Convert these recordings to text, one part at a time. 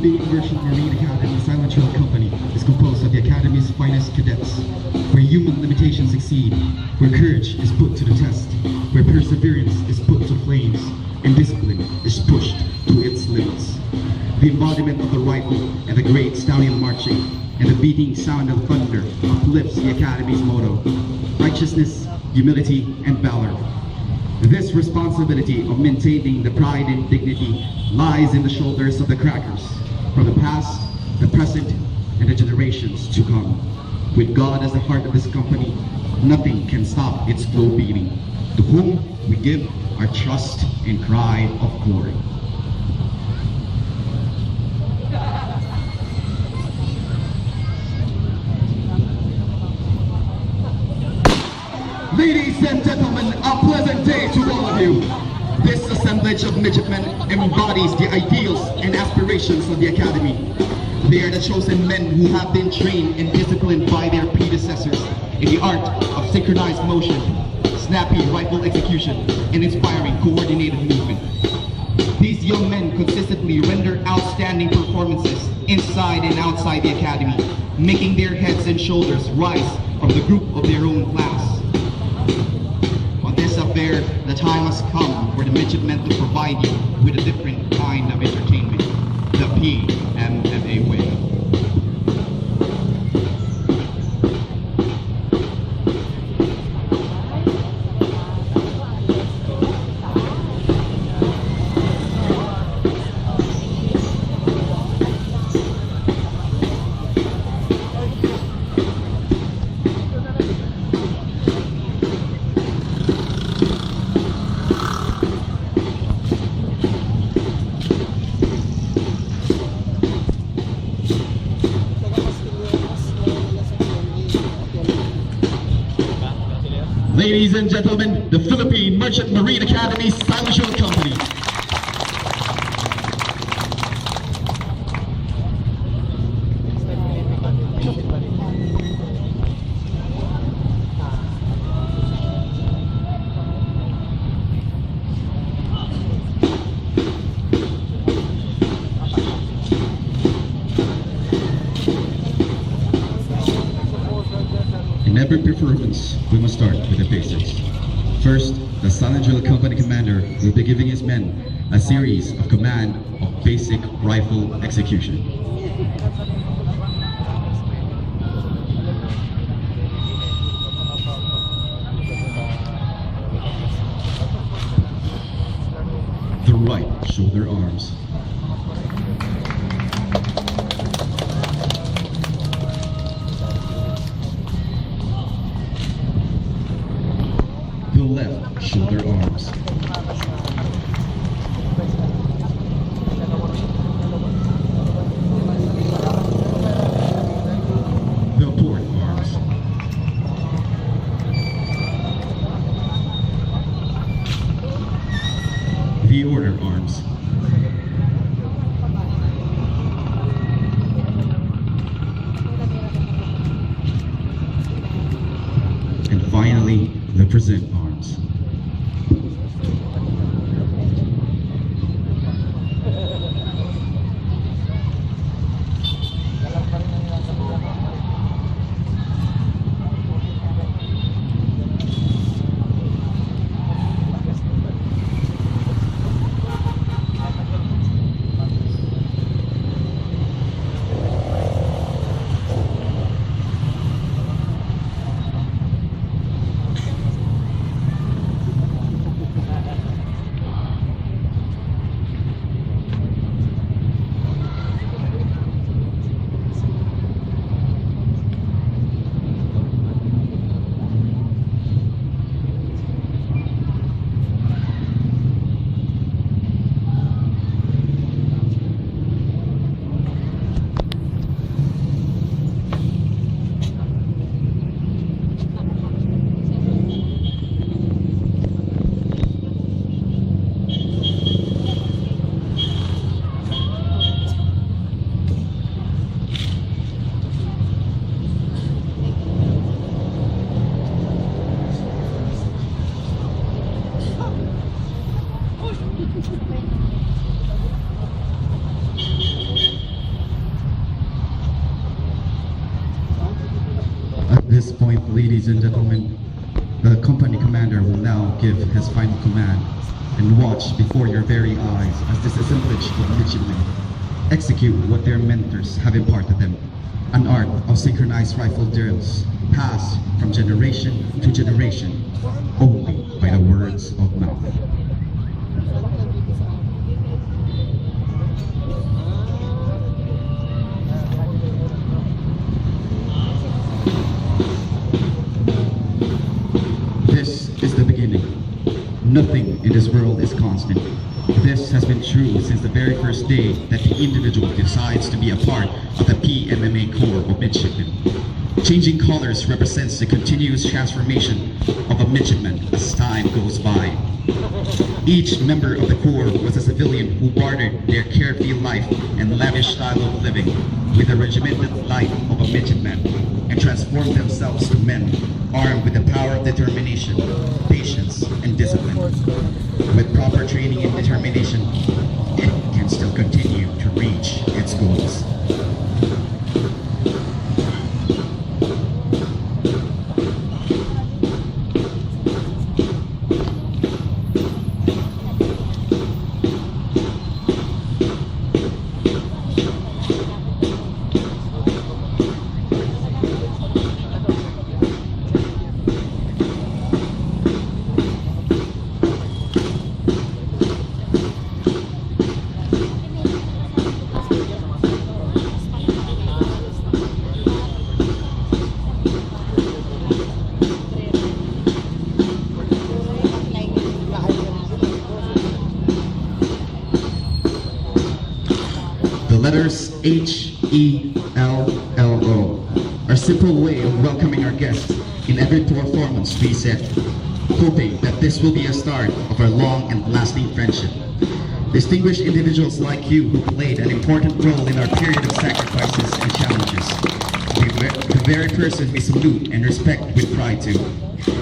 new immersion Marine Academy Silent Trail Company is composed of the Academy's finest cadets, where human limitations exceed, where courage is put to the test, where perseverance is put to flames, and discipline is pushed to its limits. The embodiment of the rifle and the great stallion marching, and the beating sound of thunder uplifts the Academy's motto: righteousness, humility, and valor. This responsibility of maintaining the pride and dignity lies in the shoulders of the crackers, from the past, the present, and the generations to come. With God as the heart of this company, nothing can stop its slow beating, to whom we give our trust and cry of glory. Ladies and gentlemen, a pleasant day to all of you. This assemblage of midshipmen embodies the ideals and aspirations of the Academy. They are the chosen men who have been trained and disciplined by their predecessors in the art of synchronized motion, snappy rifle execution, and inspiring coordinated movement. These young men consistently render outstanding performances inside and outside the Academy, making their heads and shoulders rise from the group of their own class. On this affair, the time has come for the midshipmen to provide you with a different kind of entertainment, the PMMA way. Ladies and gentlemen, the Philippine Merchant Marine Academy Silent Trail Company. In every performance, we must start with the basics. First, the Silent Trail Company commander will be giving his men a series of command of basic rifle execution. The right shoulder arms. The left shoulder arms. The port arms. The order arms. And finally, the present arms. this point, ladies and gentlemen, the company commander will now give his final command, and watch before your very eyes as this assemblage of midshipmen execute what their mentors have imparted them, an art of synchronized rifle drills passed from generation to generation only by the words of mouth. This is the beginning. Nothing in this world is constant. This has been true since the very first day that the individual decides to be a part of the PMMA Corps of Midshipmen. Changing colors represents the continuous transformation of a midshipman as time goes by. Each member of the Corps was a civilian who bartered their carefree life and lavish style of living with the regimented life of a midshipman and transformed themselves to men armed with the power of determination, patience, and discipline. With proper training and determination, it can still continue to reach its goals. The letters H-E-L-L-O are a simple way of welcoming our guests in every performance we set, hoping that this will be a start of our long and lasting friendship. Distinguished individuals like you who played an important role in our period of sacrifices and challenges. The very person we salute and respect with pride to.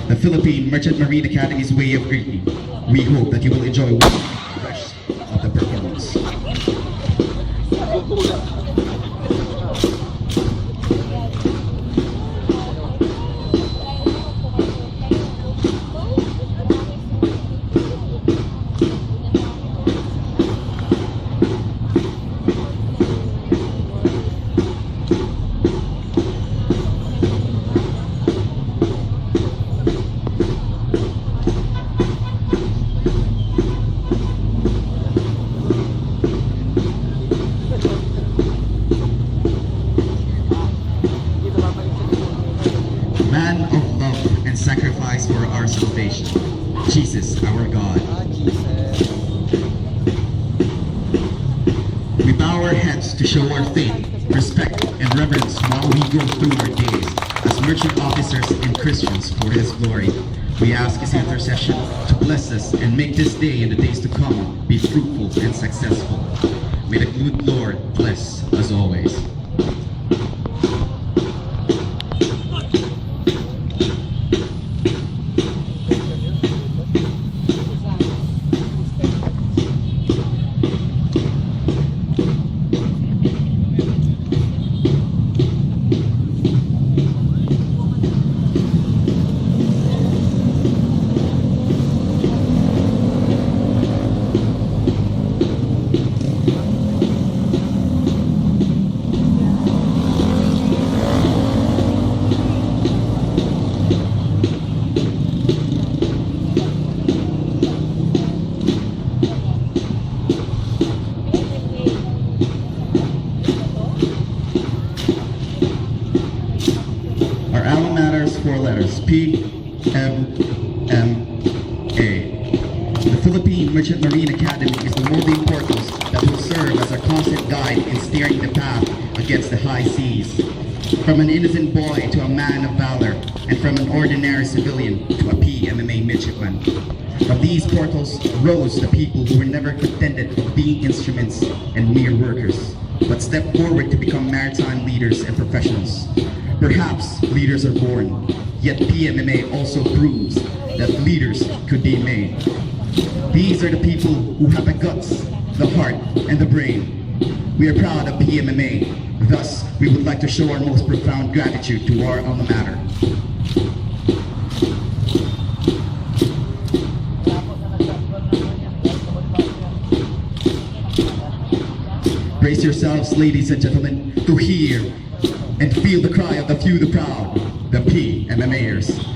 The Philippine Merchant Marine Academy's way of greeting. We hope that you will enjoy the rest of the performance. Man of love and sacrifice for our salvation, Jesus our God. We bow our heads to show our faith, respect, and reverence while we go through our days as merchant officers and Christians for His glory. We ask His intercession to bless us and make this day and the days to come be fruitful and successful. May the good Lord bless us always. Our alma mater's four letters, PMMA. The Philippine Merchant Marine Academy is the molding portals that will serve as our constant guide in steering the path against the high seas. From an innocent boy to a man of valor, and from an ordinary civilian to a PMMA midshipman. From these portals rose the people who were never contented of being instruments and mere workers, but stepped forward to become maritime leaders and professionals. Perhaps leaders are born, yet PMMA also proves that leaders could be made. These are the people who have the guts, the heart, and the brain. We are proud of PMMA. Thus, we would like to show our most profound gratitude to our alma mater. Brace yourselves, ladies and gentlemen, to hear and feel the cry of the few, the proud, the PMMAers.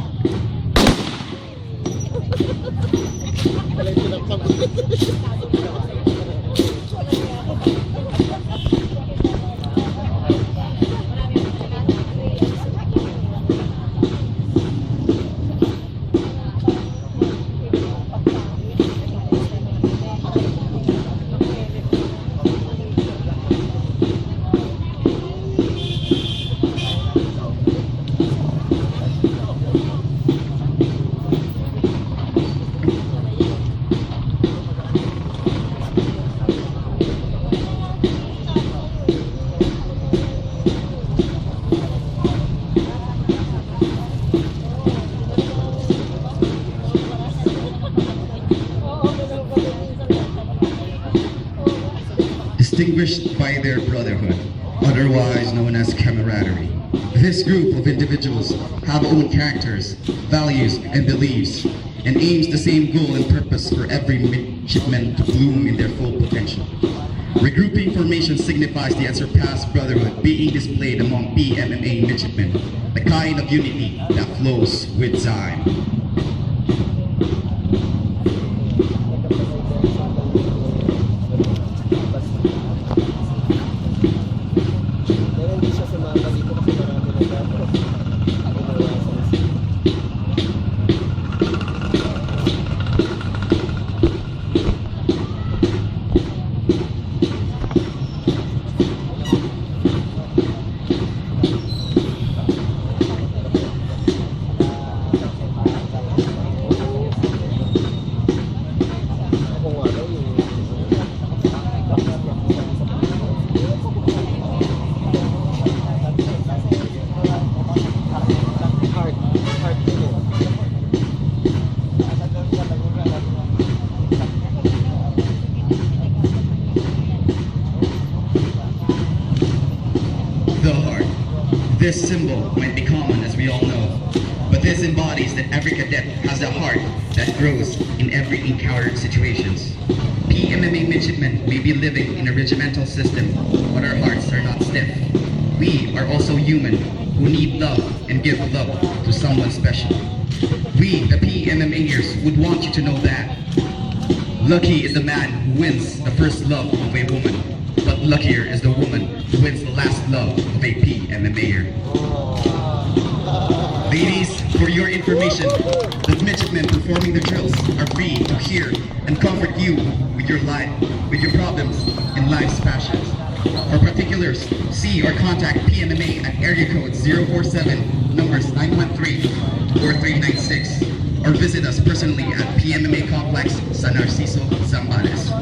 Distinguished by their brotherhood, otherwise known as camaraderie. This group of individuals have own characters, values, and beliefs, and aims the same goal and purpose for every midshipman to bloom in their full potential. Regrouping formation signifies the unsurpassed brotherhood being displayed among PMMA midshipmen, the kind of unity that flows with time. This symbol might be common, as we all know, but this embodies that every cadet has a heart that grows in every encountered situations. PMMA midshipmen may be living in a regimental system, but our hearts are not stiff. We are also human who need love and give love to someone special. We, the PMMAers, would want you to know that lucky is the man who wins the first love of a woman, but luckier is the woman who wins the last love of a PMMAer. Ladies, for your information, the midshipmen performing the drills are free to hear and comfort you with your problems in life's passions. For particulars, see or contact PMMA at area code 047, numbers 913-4396, or visit us personally at PMMA Complex, San Narciso, Zambales.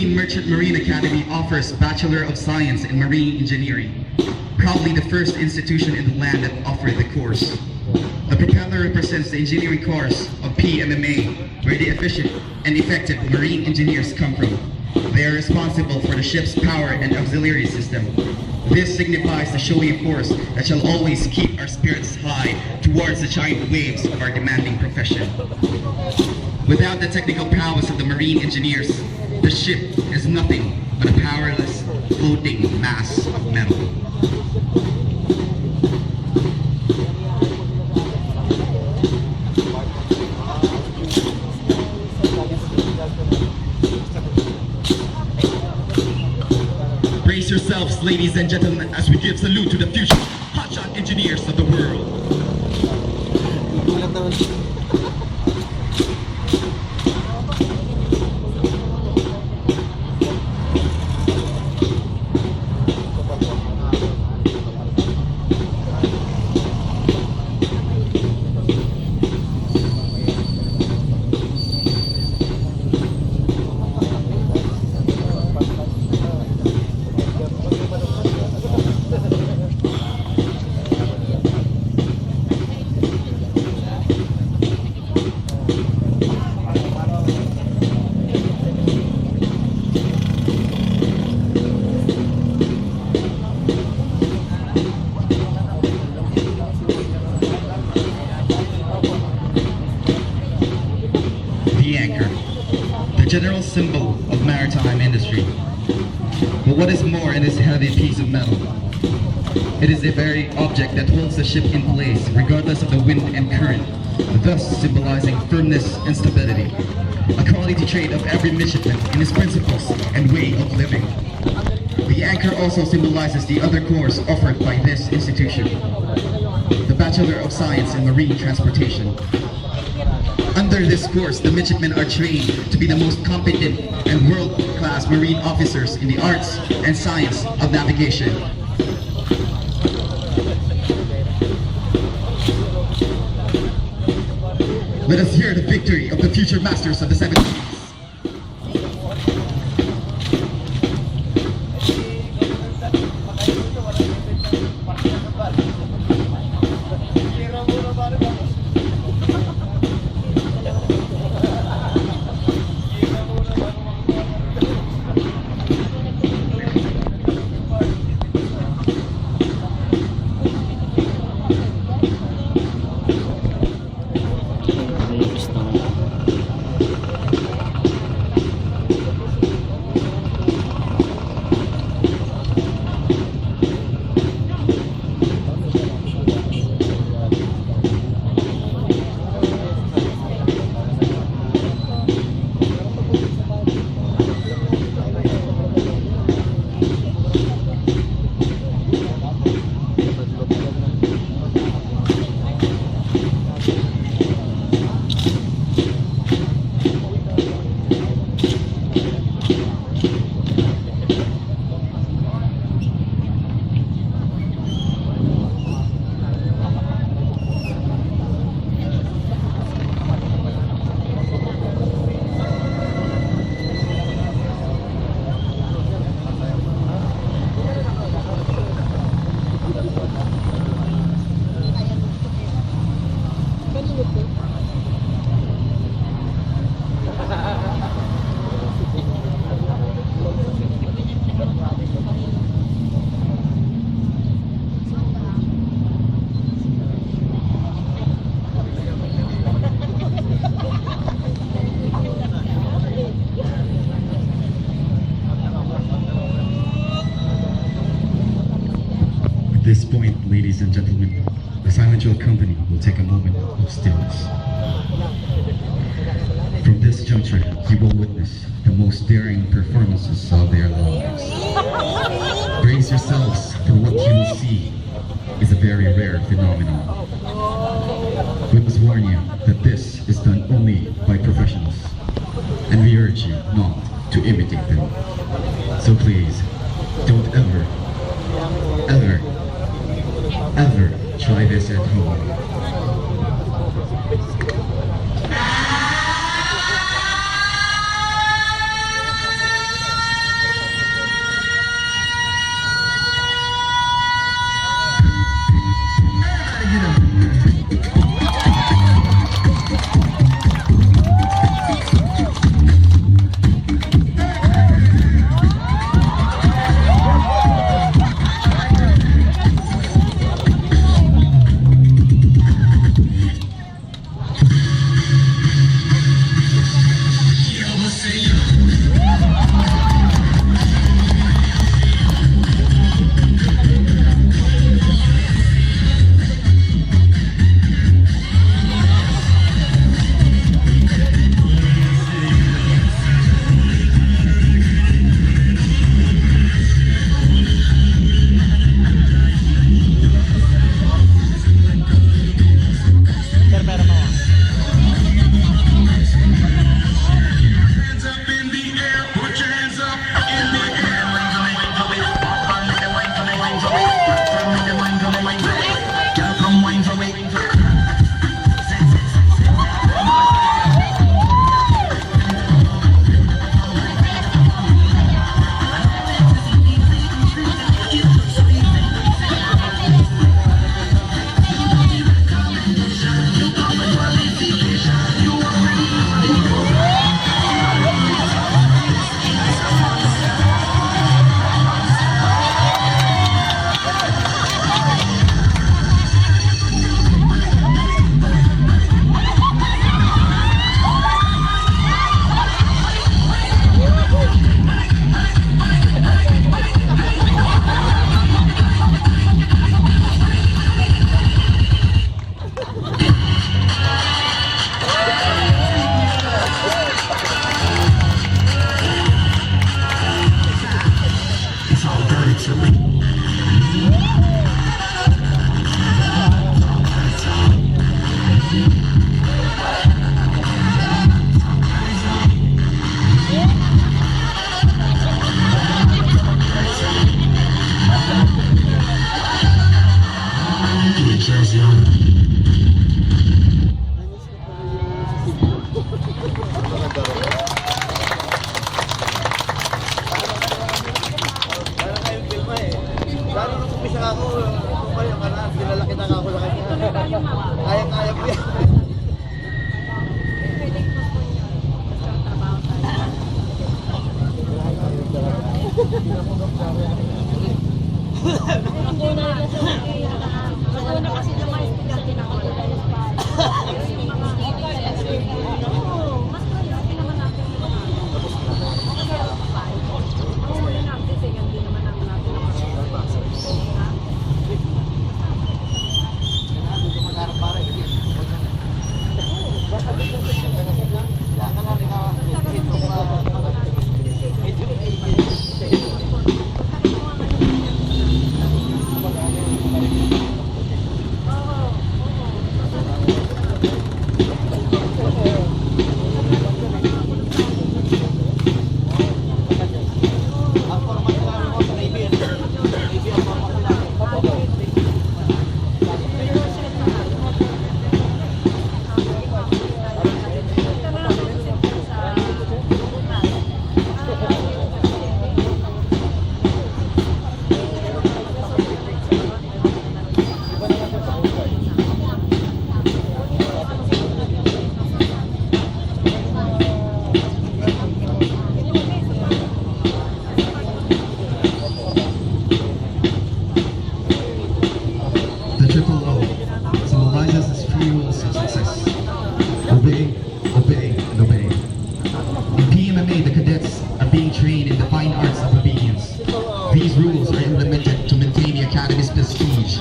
Merchant Marine Academy offers Bachelor of Science in Marine Engineering, probably the first institution in the land that offered the course. The propeller represents the engineering course of PMMA, where the efficient and effective marine engineers come from. They are responsible for the ship's power and auxiliary system. This signifies the showy force that shall always keep our spirits high towards the giant waves of our demanding profession. Without the technical prowess of the marine engineers, the ship is nothing but a powerless, floating mass of metal. Brace yourselves, ladies and gentlemen, as we give salute to the future hotshot engineers of the world. The anchor, the general symbol of maritime industry. But what is more in this heavy piece of metal? It is the very object that holds the ship in place regardless of the wind and current, thus symbolizing firmness and stability, a quality trait of every midshipman in his principles and way of living. The anchor also symbolizes the other course offered by this institution, the Bachelor of Science in Marine Transportation. Under this course, the midshipmen are trained to be the most competent and world-class marine officers in the arts and science of navigation. Let us hear the victory of the future masters of the 70s. At this point, ladies and gentlemen, the Silent Drill Company will take a moment of stillness. From this juncture, you will witness the most daring performances of their lives. Brace yourselves, for what you will see is a very rare phenomenon. We must warn you that this is done only by professionals, and we urge you not to imitate them. So please, don't ever try this at home. Kaya-kaya ko yan. Una kasi yung mga estudyante na ako. Mas malaki naman natin yung mga ang huli natin kasi hindi naman natin The triple O symbolizes the three rules of success. Obey, obey, and obey. In PMMA, the cadets are being trained in the fine arts of obedience. These rules are implemented to maintain the Academy's prestige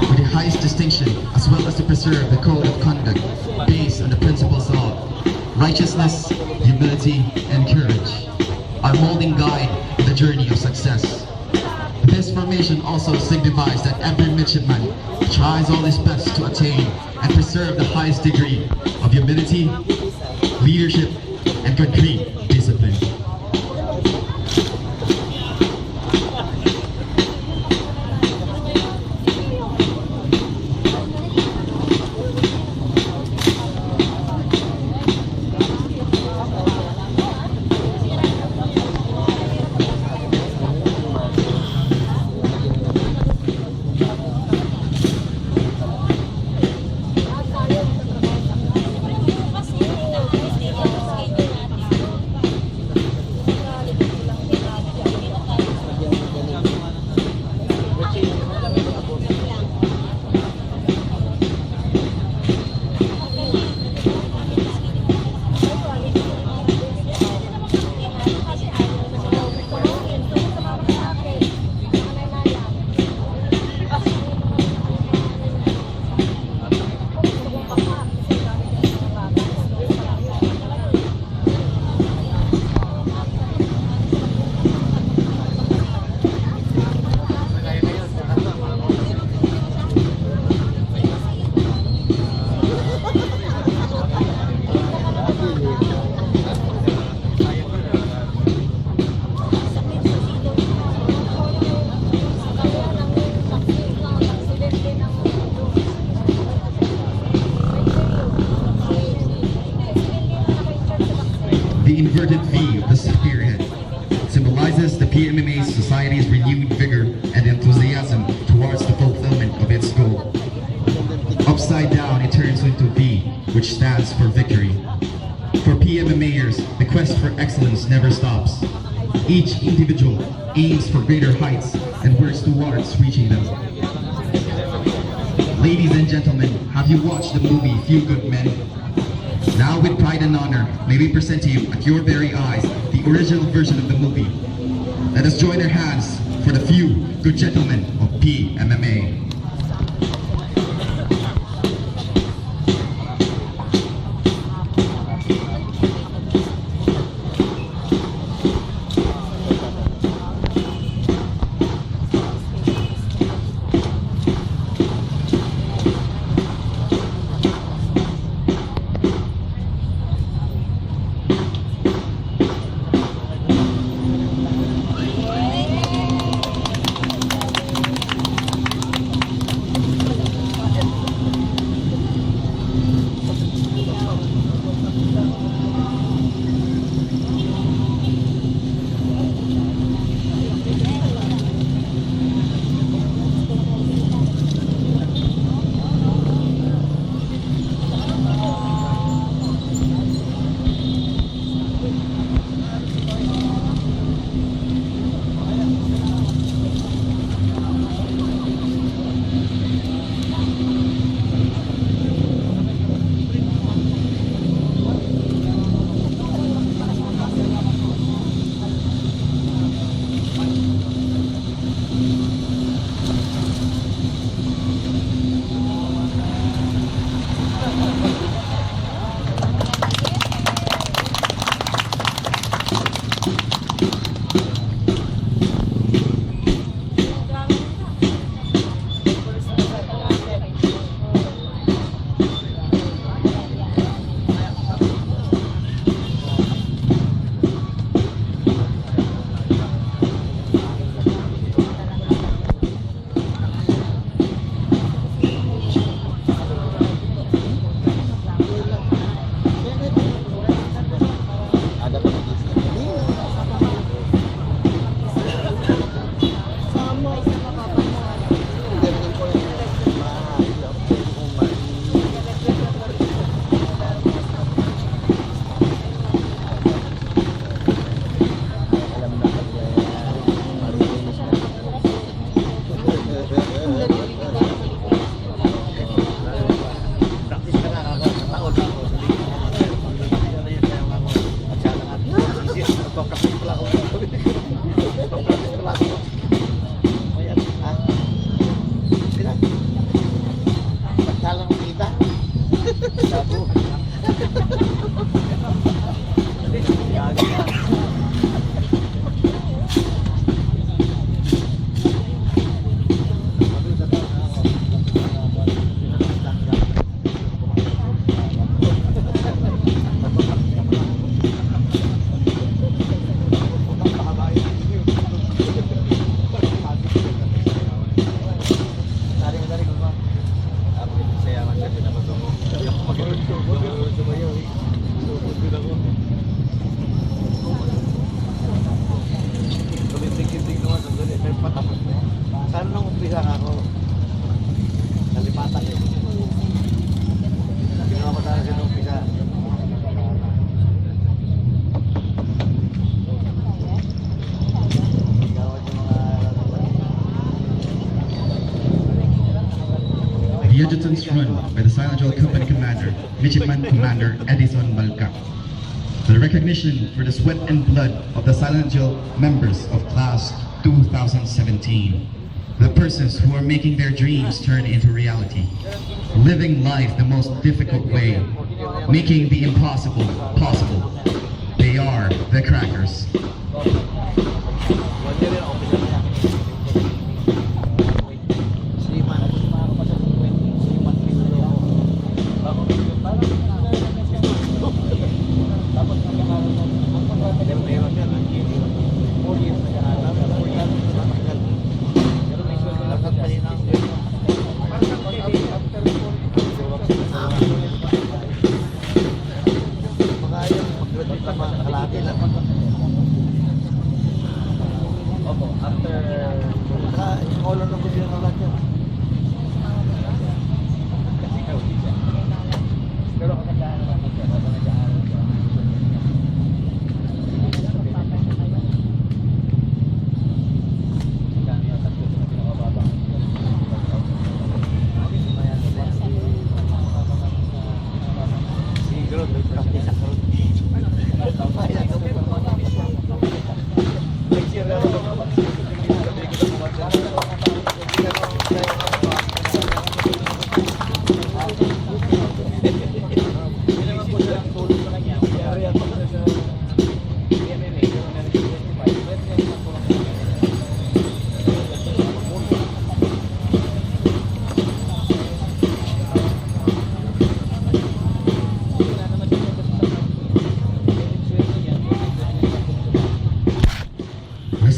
with the highest distinction, as well as to preserve the code of conduct based on the principles of righteousness, humility, and courage, our molding guide in the journey of success. This formation also signifies that every midshipman tries all his best to attain and preserve the highest degree of humility, leadership, and concrete discipline. The inverted V of the spearhead symbolizes the PMMA Society's renewed vigor and enthusiasm towards the fulfillment of its goal. Upside down, it turns into V, which stands for victory. For PMMAers, the quest for excellence never stops. Each individual aims for greater heights and works towards reaching them. Ladies and gentlemen, have you watched the movie Few Good Men? Now with pride and honor, may we present to you at your very eyes the original version of the movie. Let us join our hands for the Few Good Gentlemen of PMMA. Kalang kita. Sabo. Sana nung umpisa ako, nalipatan eh. Ginawa ko talaga nung umpisa. The adjutants run by the Silent Drill Company Commander, Midshipman Commander Edison Balca. The recognition for the sweat and blood of the Silent Drill members of Class 2017. The persons who are making their dreams turn into reality. Living life the most difficult way. Making the impossible possible. They are the crackers.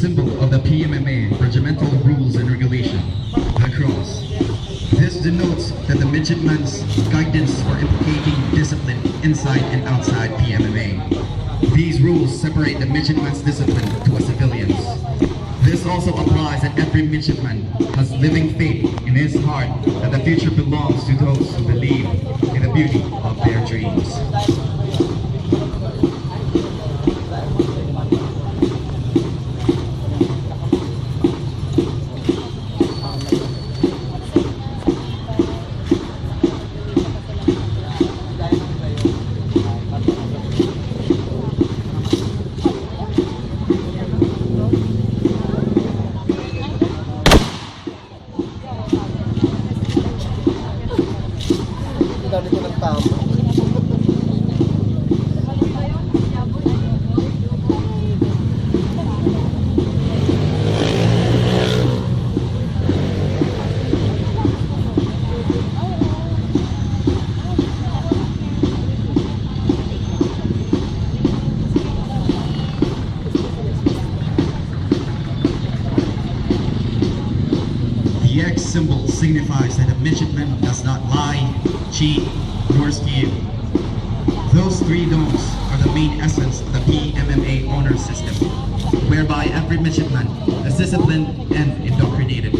Symbol of the PMMA, Regimental Rules and Regulation, the cross. This denotes that the midshipman's guidance for inculcating discipline inside and outside PMMA. These rules separate the midshipman's discipline to a civilian's. This also applies that every midshipman has living faith in his heart that the future belongs to those who believe in the beauty of their dreams. Dito ng tao. The X symbol signifies that a midshipman does not lie, cheat, nor steal. Those three don'ts are the main essence of the PMMA honor system, whereby every midshipman is disciplined and indoctrinated.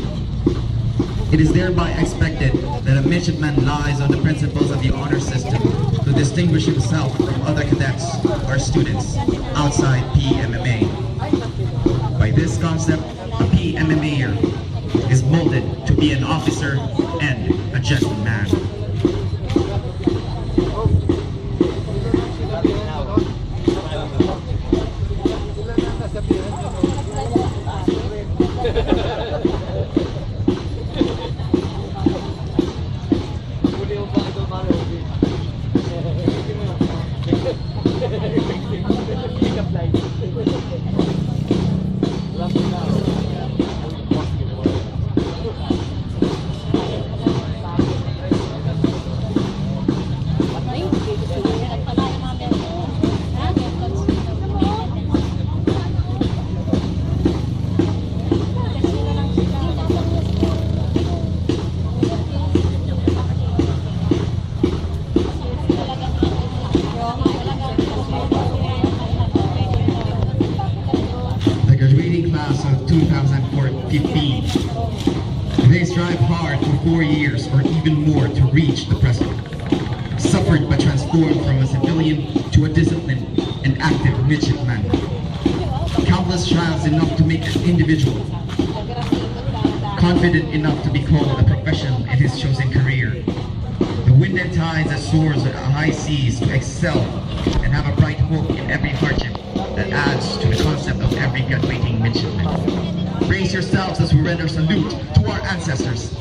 It is thereby expected that a midshipman lies on the principles of the honor system to distinguish himself from other cadets or students outside PMMA. By this concept, a PMMAer is molded to be an officer and a gentleman. even more to reach the present. Suffered but transformed from a civilian to a disciplined and active midshipman. Countless trials enough to make an individual confident enough to be called a professional in his chosen career. The wind and tides that soars at high seas to excel and have a bright hope in every hardship that adds to the concept of every graduating midshipman. Brace yourselves as we render salute to our ancestors.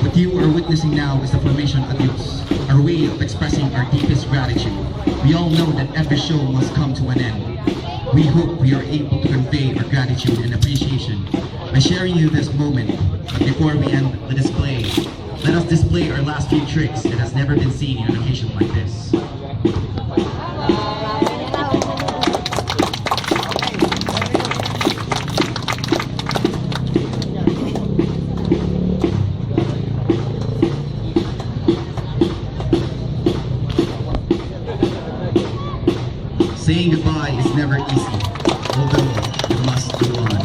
What you are witnessing now is the formation adios, our way of expressing our deepest gratitude. We all know that every show must come to an end. We hope we are able to convey our gratitude and appreciation by sharing you this moment. But before we end the display, let us display our last few tricks that has never been seen in an occasion like this. Saying goodbye is never easy, although it must go on.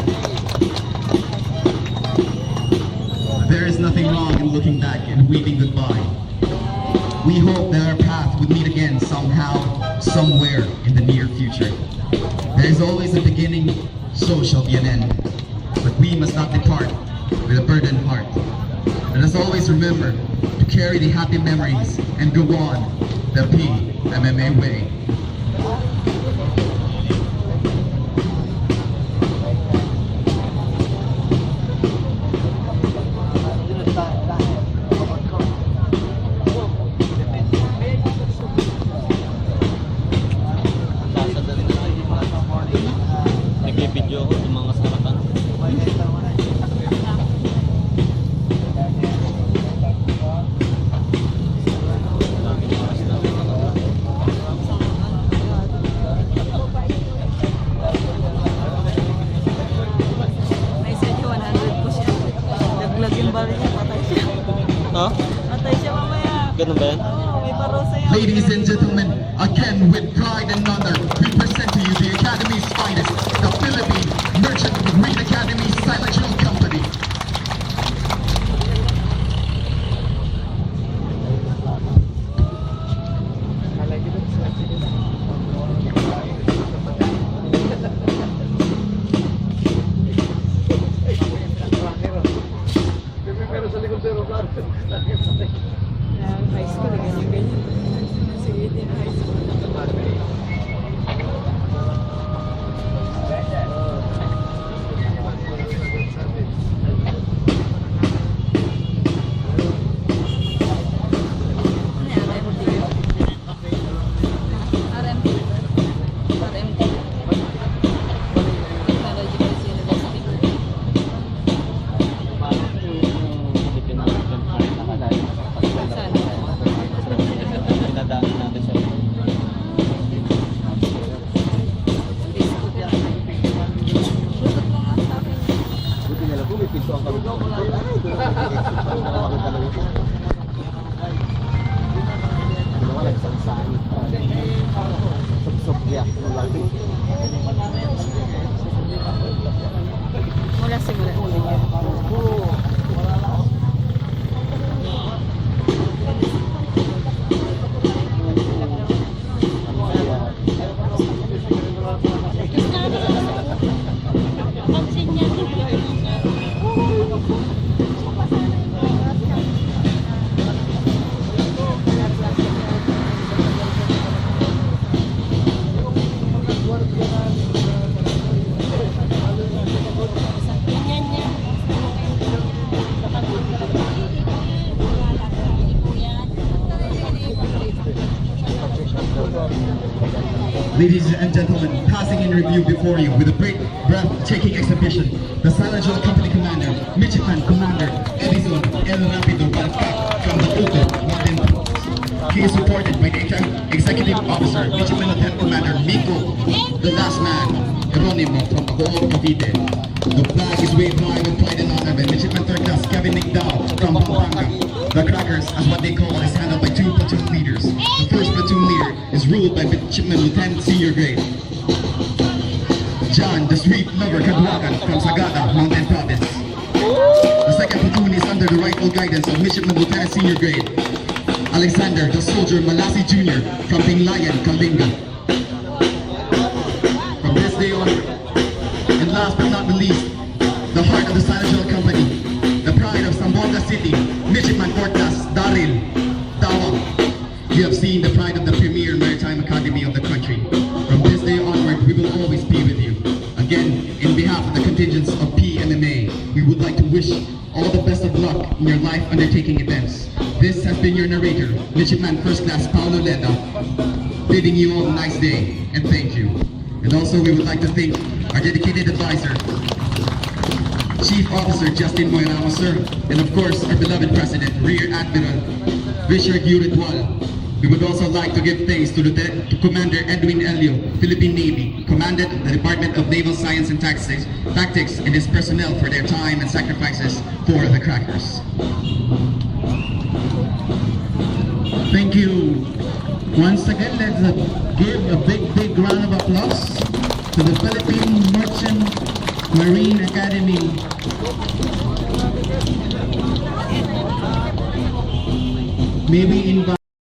There is nothing wrong in looking back and waving goodbye. We hope that our path would meet again somehow, somewhere in the near future. There is always a beginning, so shall be an end. But we must not depart with a burdened heart. Let us always remember to carry the happy memories and go on the PMMA way. Nagbibideo ko ng mga sarapan. May sadyo 100 po siya. Naglag yung baril niya, patay siya. Ha? Patay siya mamaya. Ganun ba yan? Oo, may parusa yun. Ladies and gentlemen, again with pride and honor, we present to you the Academy's finest, the Philippine Merchant Marine Academy Silent Hill Company. High school, ganyan-ganyan. Sige, din high school. Pinadaan natin siya. Mula siguro. Ladies and gentlemen, passing in review before you with a breathtaking exhibition, the Silent Company Commander, Midshipman Commander Edison El Rapido Balfac from the Uto, Martin. He is supported by the Executive Officer, Midshipman Lieutenant Commander Miko, the last man, Geronimo from the whole Cavite. The flag is waved high with pride and honor by Midshipman Third Class Kevin Nigdao from Pampanga. The crackers, as what they call, is handled by 2 platoon leaders. The first platoon leader is ruled by Midshipman Lieutenant Senior Grade John, the sweet lover Kadwagan from Sagada, Mountain Province. The second platoon is under the rightful guidance of Midshipman Lieutenant Senior Grade Alexander, the soldier Malasi Jr. from Pinglayan, Kalinga. From this day on, and last but not the least, the heart of the Silent Company, the pride of Zamboanga City, Midshipman Fourth Class Daryl Tawang. You have seen the pride of the premier maritime academy of the country. From this day onward, we will always be with you. Again, in behalf of the contingents of PMMA, we would like to wish all the best of luck in your life undertaking events. This has been your narrator, Midshipman First Class Paulo Leda, bidding you all a nice day, and thank you. And also, we would like to thank our dedicated advisor, Chief Officer Justin Moiramo, sir, and of course, our beloved President, Rear Admiral Richard Uritwal. We would also like to give thanks to Commander Edwin Elio, Philippine Navy, commanded the Department of Naval Science and Tactics, and his personnel for their time and sacrifices for the crackers. Thank you. Once again, let's give a big round of applause to the Philippine Merchant Marine Academy. May we invite